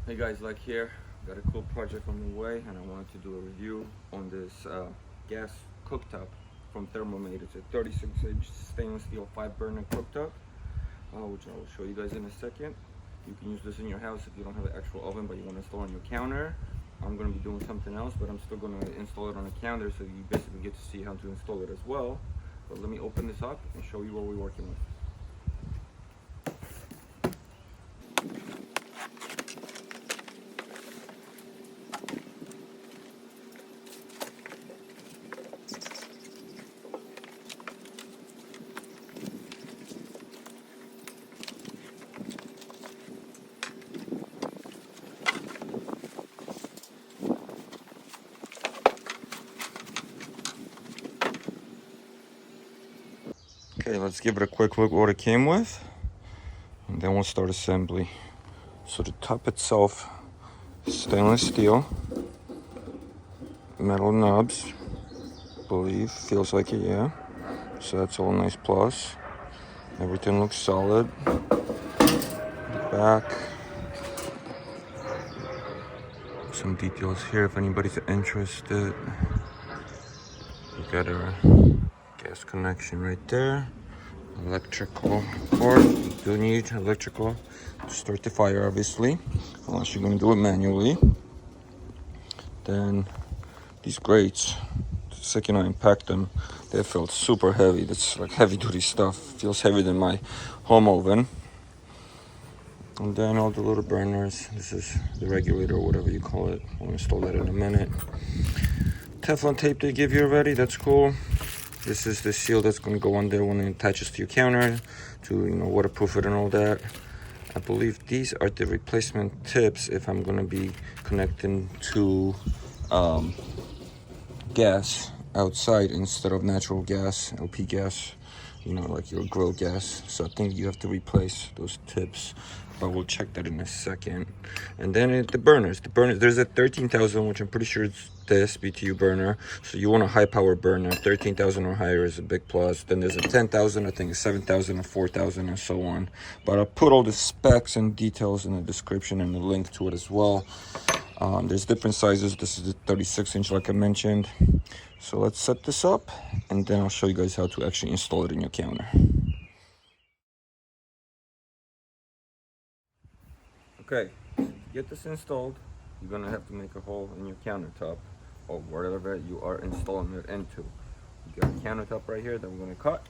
Hey guys, Lech here. Got a cool project on the way and I wanted to do a review on this gas cooktop from Thermomate. It's a 36-inch stainless steel 5-burner cooktop, which I will show you guys in a second. You can use this in your house if you don't have an actual oven but you want to install on your counter. I'm going to be doing something else, but I'm still going to install it on a counter so you basically get to see how to install it as well. But let me open this up and show you what we're working with. Okay, let's give it a quick look what it came with, and then we'll start assembly. So the top itself, stainless steel, metal knobs, believe, feels like it, yeah. So that's all nice plus. Everything looks solid. Back. Some details here if anybody's interested. You got a gas connection right there. Electrical cord. You do need electrical to start the fire, obviously, unless you're going to do it manually. Then these grates, the second I unpacked them, they felt super heavy. That's like heavy duty stuff. Feels heavier than my home oven. And then all the little burners. This is the regulator or whatever you call it. I'll install that in a minute. Teflon tape they give you already, that's cool. This is the seal that's going to go on there when it attaches to your counter to, waterproof it and all that. I believe these are the replacement tips if I'm going to be connecting to gas outside instead of natural gas, LP gas, like your grill gas. So I think you have to replace those tips, but we'll check that in a second. And then the burners, there's a 13,000, which I'm pretty sure it's this BTU burner. So you want a high power burner. 13,000 or higher is a big plus. Then there's a 10,000, I think a 7,000, a 4,000, and so on. But I'll put all the specs and details in the description and the link to it as well. There's different sizes. This is the 36-inch like I mentioned. So let's set this up and then I'll show you guys how to actually install it in your counter. Okay, to get this installed, you're gonna have to make a hole in your countertop or whatever you are installing it into. You got a countertop right here that we're gonna cut.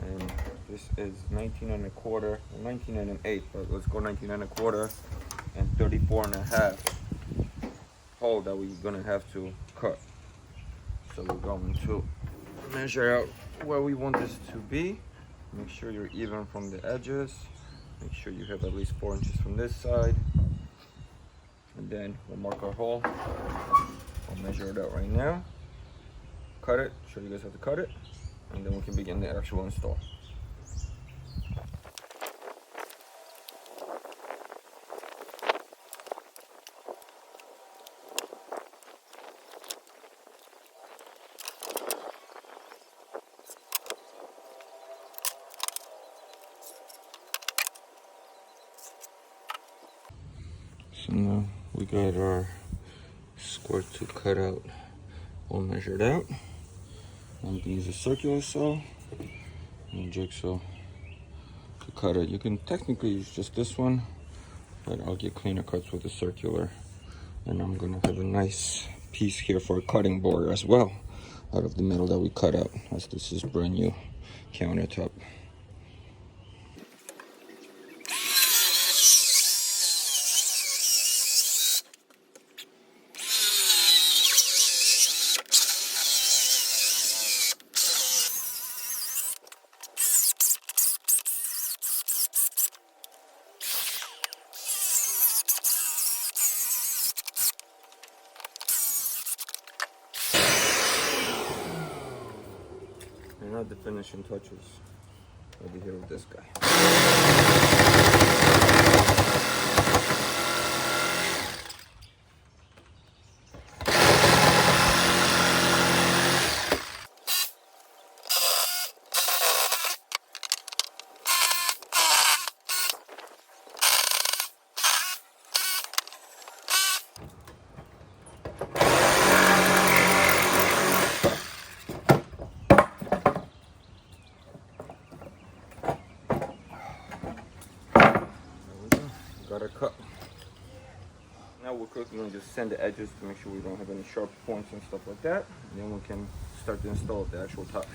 And this is 19 and a quarter, 19 and an eighth, but let's go 19 and a quarter and 34 and a half hole that we're gonna have to cut. So we're going to measure out where we want this to be. Make sure you're even from the edges. Make sure you have at least 4 inches from this side. And then we'll mark our hole. I'll measure it out right now. Cut it, show you guys how to cut it, and then we can begin the actual install. So now we got our squirt to cut out all measured out. I'm going to use a circular saw and a jigsaw to cut it. You can technically use just this one, but I'll get cleaner cuts with the circular. And I'm going to have a nice piece here for a cutting board as well out of the metal that we cut out, as this is brand new countertop. And now the finishing touches over here with this guy. got our cut. Now we're quickly going to just sand the edges to make sure we don't have any sharp points and stuff like that. And then we can start to install the actual top.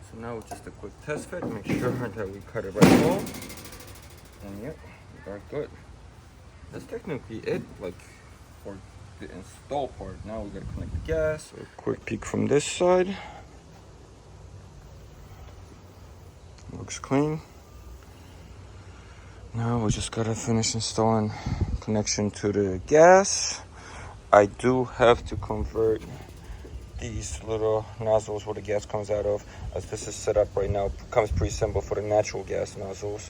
So now it's just a quick test fit, make sure that we cut it right hole. And yep, we are good. That's technically it, like for the install part. Now we gotta connect the gas. So a quick peek from this side. Looks clean. Now we just gotta finish installing connection to the gas. I do have to convert these little nozzles where the gas comes out of, as this is set up right now. It comes pre-assembled for the natural gas nozzles,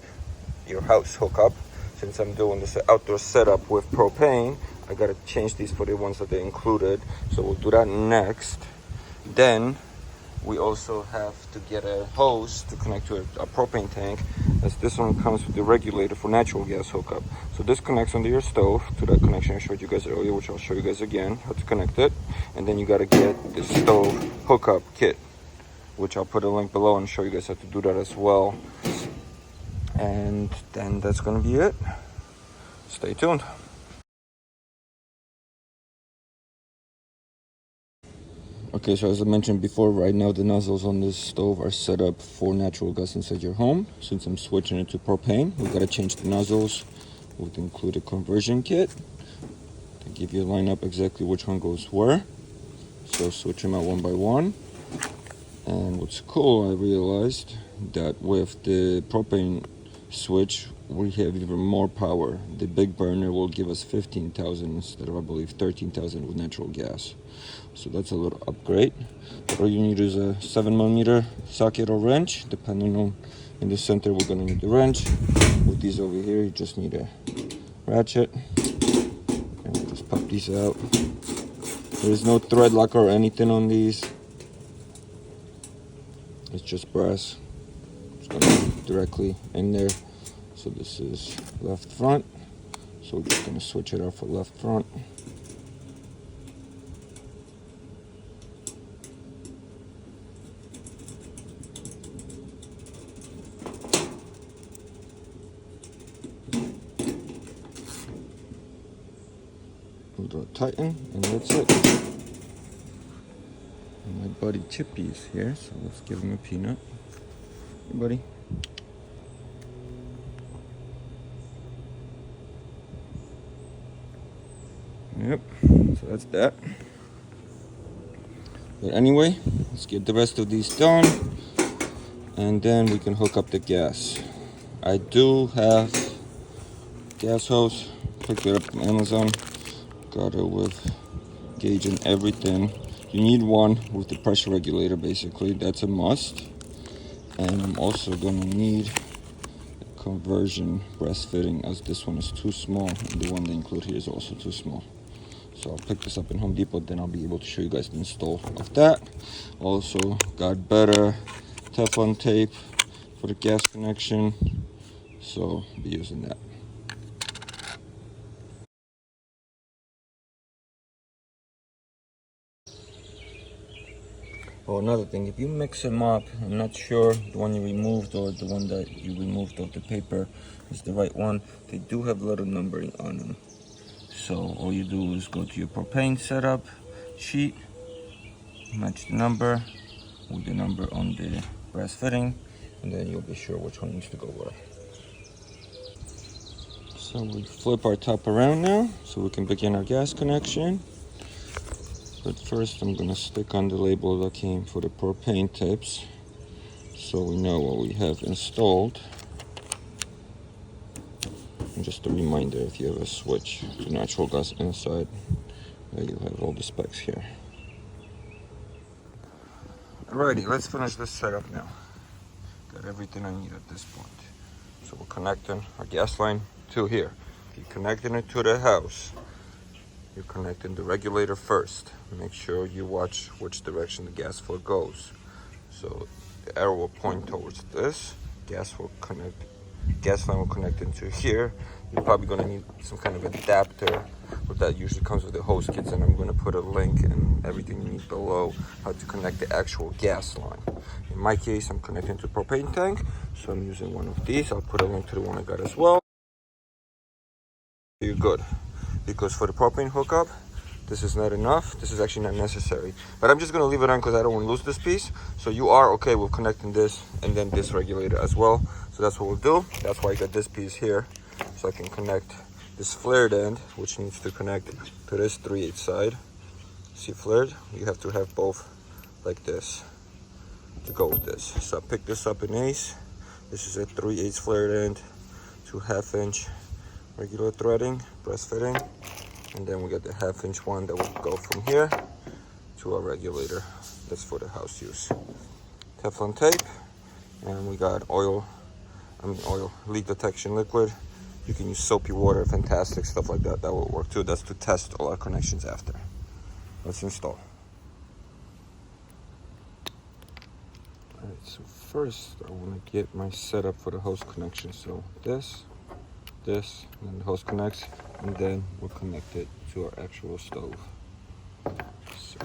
your house hookup. Since I'm doing this outdoor setup with propane, I gotta change these for the ones that they included. So we'll do that next. Then we also have to get a hose to connect to a propane tank, as this one comes with the regulator for natural gas hookup. So this connects under your stove to that connection I showed you guys earlier, which I'll show you guys again how to connect it. And then you gotta get the stove hookup kit, which I'll put a link below and show you guys how to do that as well. And then that's gonna be it. Stay tuned. Okay, so as I mentioned before, right now the nozzles on this stove are set up for natural gas inside your home. Since I'm switching it to propane, we gotta change the nozzles with included conversion kit to give you a lineup exactly which one goes where. So switch them out one by one. And what's cool, I realized that with the propane switch, we have even more power. The big burner will give us 15,000 instead of, I believe, 13,000 with natural gas. So that's a little upgrade. All you need is a 7mm socket or wrench, depending on. In the center we're gonna need the wrench. With these over here, you just need a ratchet. And we'll just pop these out. There is no thread lock or anything on these. It's just brass. It's gonna be directly in there. So this is left front. So we're just gonna switch it out for left front. We'll do a tighten, and that's it. And my buddy Chippy is here, so let's give him a peanut. Hey, buddy. Yep, so that's that. But anyway, let's get the rest of these done, and then we can hook up the gas. I do have gas hose, picked it up from Amazon, got it with gauge and everything. You need one with the pressure regulator, basically, that's a must. And I'm also gonna need a conversion breast fitting, as this one is too small, and the one they include here is also too small. So I'll pick this up in Home Depot, then I'll be able to show you guys the install of that. Also got better Teflon tape for the gas connection, so I'll be using that. Oh, another thing, if you mix them up, I'm not sure the one you removed or the one that you removed off the paper is the right one. They do have a little numbering on them. So all you do is go to your propane setup sheet, match the number with the number on the brass fitting, and then you'll be sure which one needs to go where. So we flip our top around now so we can begin our gas connection. But first I'm gonna stick on the label that came for the propane tips so we know what we have installed. And just a reminder, if you have a switch to natural gas inside, you have all the specs here. Alrighty, let's finish this setup now. Got everything I need at this point. So we're connecting our gas line to here. If you're connecting it to the house, you're connecting the regulator first. Make sure you watch which direction the gas flow goes. So the arrow will point towards this. Gas will connect gas line will connect into here. You're probably gonna need some kind of adapter, but that usually comes with the hose kits, and I'm gonna put a link and everything you need below how to connect the actual gas line. In my case, I'm connecting to propane tank, so I'm using one of these. I'll put a link to the one I got as well. You're good, because for the propane hookup, this is not enough. This is actually not necessary, but I'm just gonna leave it on because I don't want to lose this piece. So you are okay with connecting this and then this regulator as well. So that's what we'll do. That's why I got this piece here, so I can connect this flared end, which needs to connect to this 3/8 side. See, flared, you have to have both like this to go with this. So I picked this up in Ace. This is a 3/8 flared end to 1/2 inch regular threading, breast fitting, and then we got the 1/2 inch one that will go from here to our regulator. That's for the house use. Teflon tape, and we got leak detection liquid. You can use soapy water, fantastic stuff like that. That will work too. That's to test all our connections after. Let's install. All right, so first I want to get my setup for the hose connection. So this, and then the hose connects, and then we'll connect it to our actual stove. So.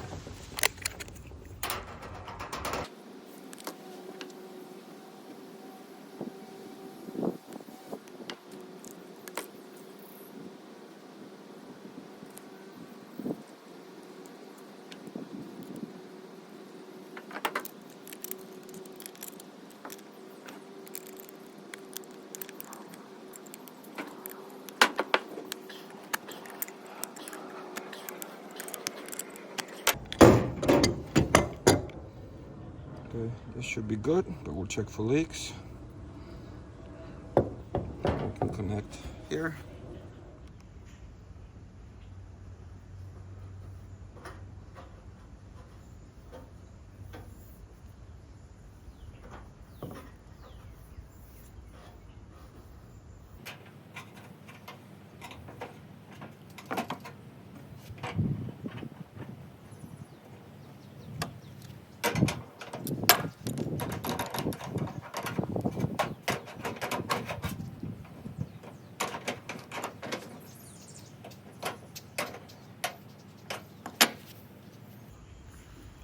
Okay, this should be good, but we'll check for leaks. We can connect here.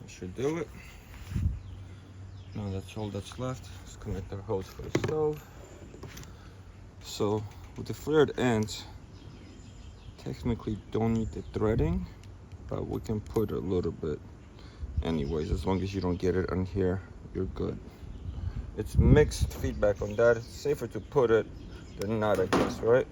Should do it. Now that's all that's left. Let's connect our hose for the stove. So with the flared ends, technically don't need the threading, but we can put a little bit anyways. As long as you don't get it on here, you're good. It's mixed feedback on that. It's safer to put it than not, I guess, right?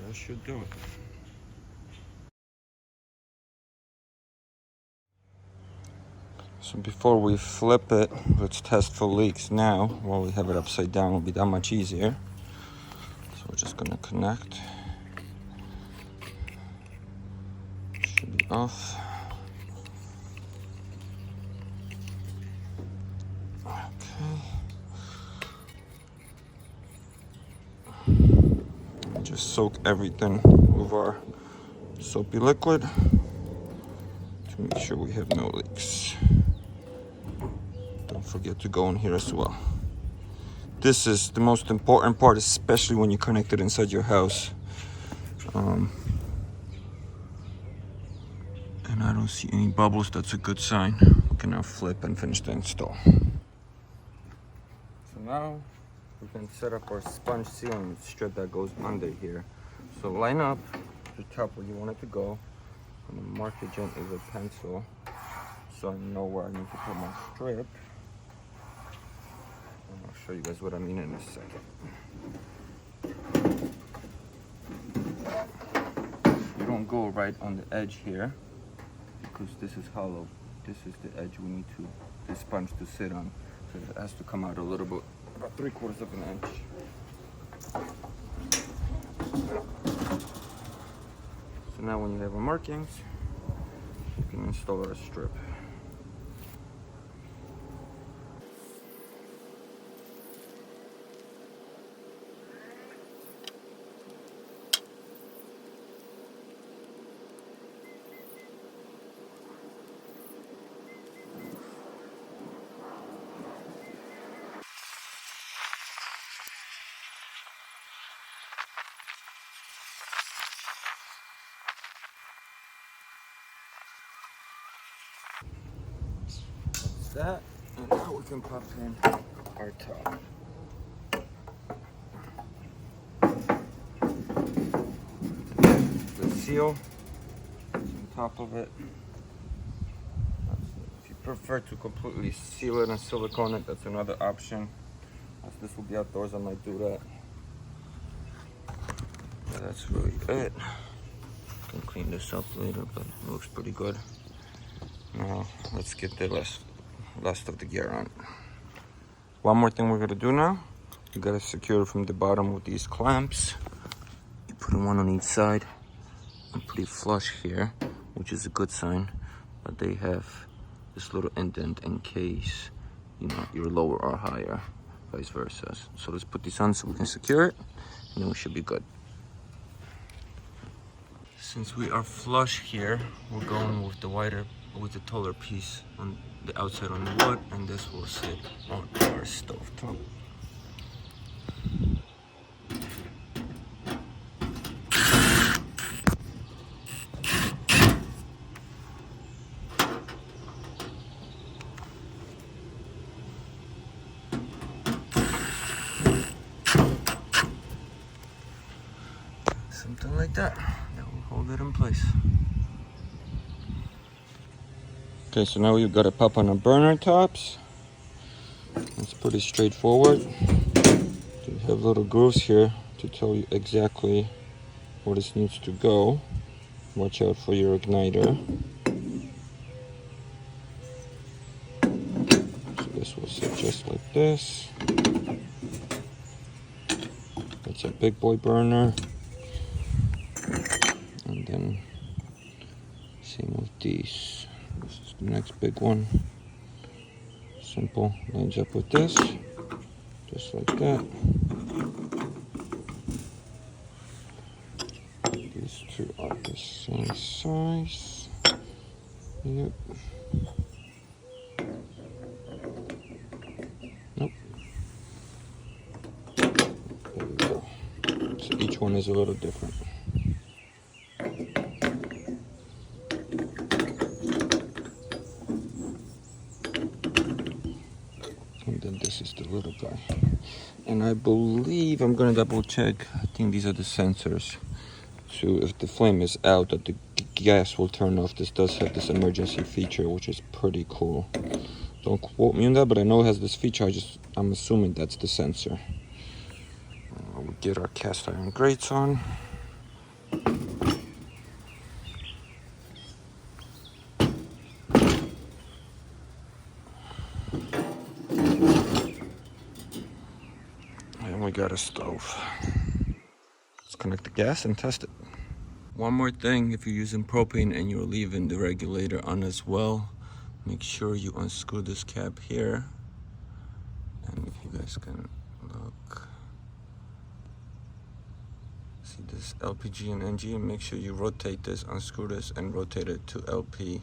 That should do it. So before we flip it, let's test for leaks now. While we have it upside down, it'll be that much easier. So we're just gonna connect. Should be off. Okay. Just soak everything with our soapy liquid to make sure we have no leaks. Don't forget to go in here as well. This is the most important part, especially when you connect it inside your house. And I don't see any bubbles. That's a good sign. We can now flip and finish the install. So now we can set up our sponge sealing strip that goes under here. So line up the top where you want it to go. I'm gonna mark it gently with a pencil so I know where I need to put my strip. And I'll show you guys what I mean in a second. You don't go right on the edge here because this is hollow. This is the edge we need the sponge to sit on. So it has to come out a little bit, about 3/4 of an inch. So now when you have our markings, you can install our strip. that. And now we can pop in our top. The seal on top of it. If you prefer to completely seal it and silicone it, that's another option. As this will be outdoors, I might do that. Yeah, that's really it. Can clean this up later, but it looks pretty good. Now let's get the rest of the gear on. One more thing we're gonna do now. You gotta secure it from the bottom with these clamps. You put them one on each side. I'm pretty flush here, which is a good sign. But they have this little indent in case, you know, you're lower or higher, vice versa. So let's put this on so we can secure it, and then we should be good. Since we are flush here, we're going with the taller piece on the outside on the wood, and this will sit on our stove top. Something like that. That will hold it in place. Okay, so now we've got to pop on our burner tops. It's pretty straightforward. You have little grooves here to tell you exactly where this needs to go. Watch out for your igniter. So this will sit just like this. That's a big boy burner. And then same with these. This is the next big one. Simple, lines up with this, just like that. These two are the same size. Yep. Nope. There we go. So each one is a little different. And then this is the little guy. And I believe, I'm gonna double check, I think these are the sensors. So if the flame is out, that the gas will turn off. This does have this emergency feature, which is pretty cool. Don't quote me on that, but I know it has this feature. I'm assuming that's the sensor. We'll get our cast iron grates on. And we got a stove. Let's connect the gas and test it. One more thing, if you're using propane and you're leaving the regulator on as well, make sure you unscrew this cap here. And if you guys can look, see this LPG and NG, and make sure you rotate this, unscrew this, and rotate it to LP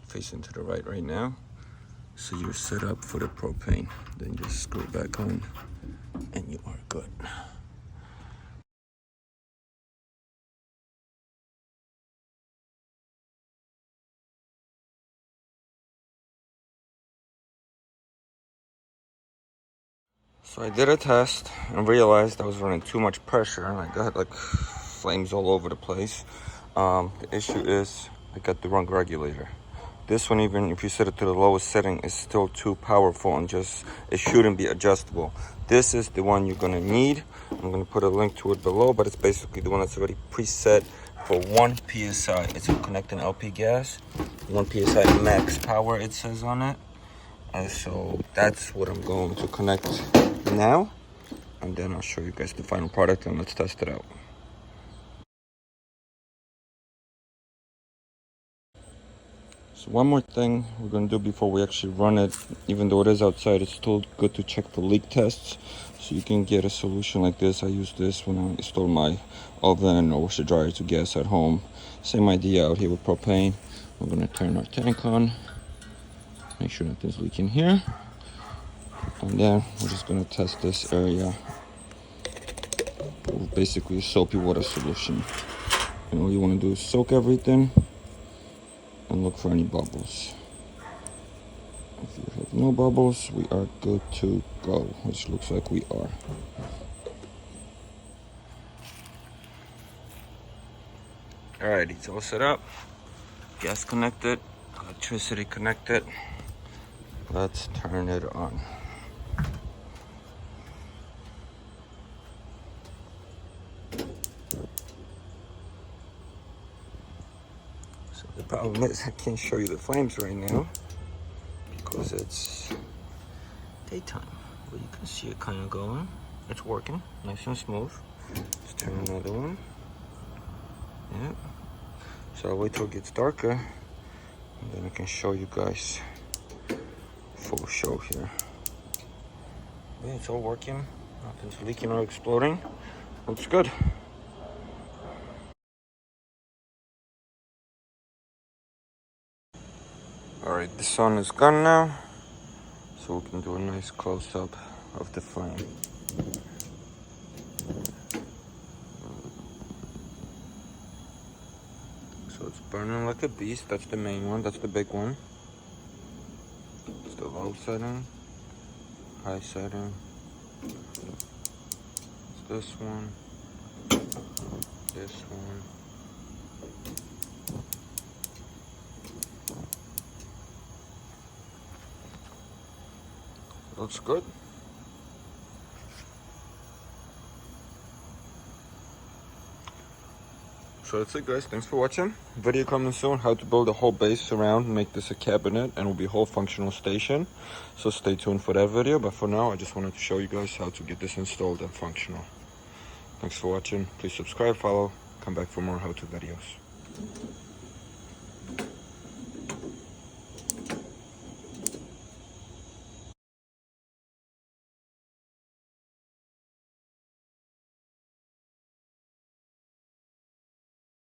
facing to the right now. So you're set up for the propane. Then just screw it back on and you are good. So I did a test and realized I was running too much pressure and I got like flames all over the place. The issue is I got the wrong regulator. This one, even if you set it to the lowest setting, is still too powerful and it shouldn't be adjustable. This is the one you're gonna need. I'm gonna put a link to it below, but it's basically the one that's already preset for 1 PSI. It's a connecting LP gas, 1 PSI max power it says on it. And so that's what I'm going to connect now, and then I'll show you guys the final product and let's test it out. So one more thing we're going to do before we actually run it, even though it is outside, it's still good to check for leak tests. So you can get a solution like this. I use this when I install my oven or washer dryer to gas at home. Same idea out here with propane. We're going to turn our tank on, make sure nothing's leaking here, and then we're just going to test this area with basically a soapy water solution. And all you want to do is soak everything and look for any bubbles. No bubbles, we are good to go, which looks like we are. Alright, it's all set up. Gas connected, electricity connected. Let's turn it on. So the problem is I can't show you the flames right now because it's daytime. But you can see it kind of going. It's working, nice and smooth. Let's turn another one. Yeah. So I'll wait till it gets darker, and then I can show you guys full show here. Yeah, it's all working. Nothing's leaking or exploding. Looks good. Alright, the sun is gone now, so we can do a nice close-up of the flame. So it's burning like a beast. That's the main one, that's the big one. It's the low setting, high setting. It's this one, this one. Looks good. So that's it, guys. Thanks for watching. Video coming soon, how to build a whole base around, make this a cabinet, and it will be a whole functional station. So stay tuned for that video. But for now, I just wanted to show you guys how to get this installed and functional. Thanks for watching. Please subscribe, follow, come back for more how-to videos.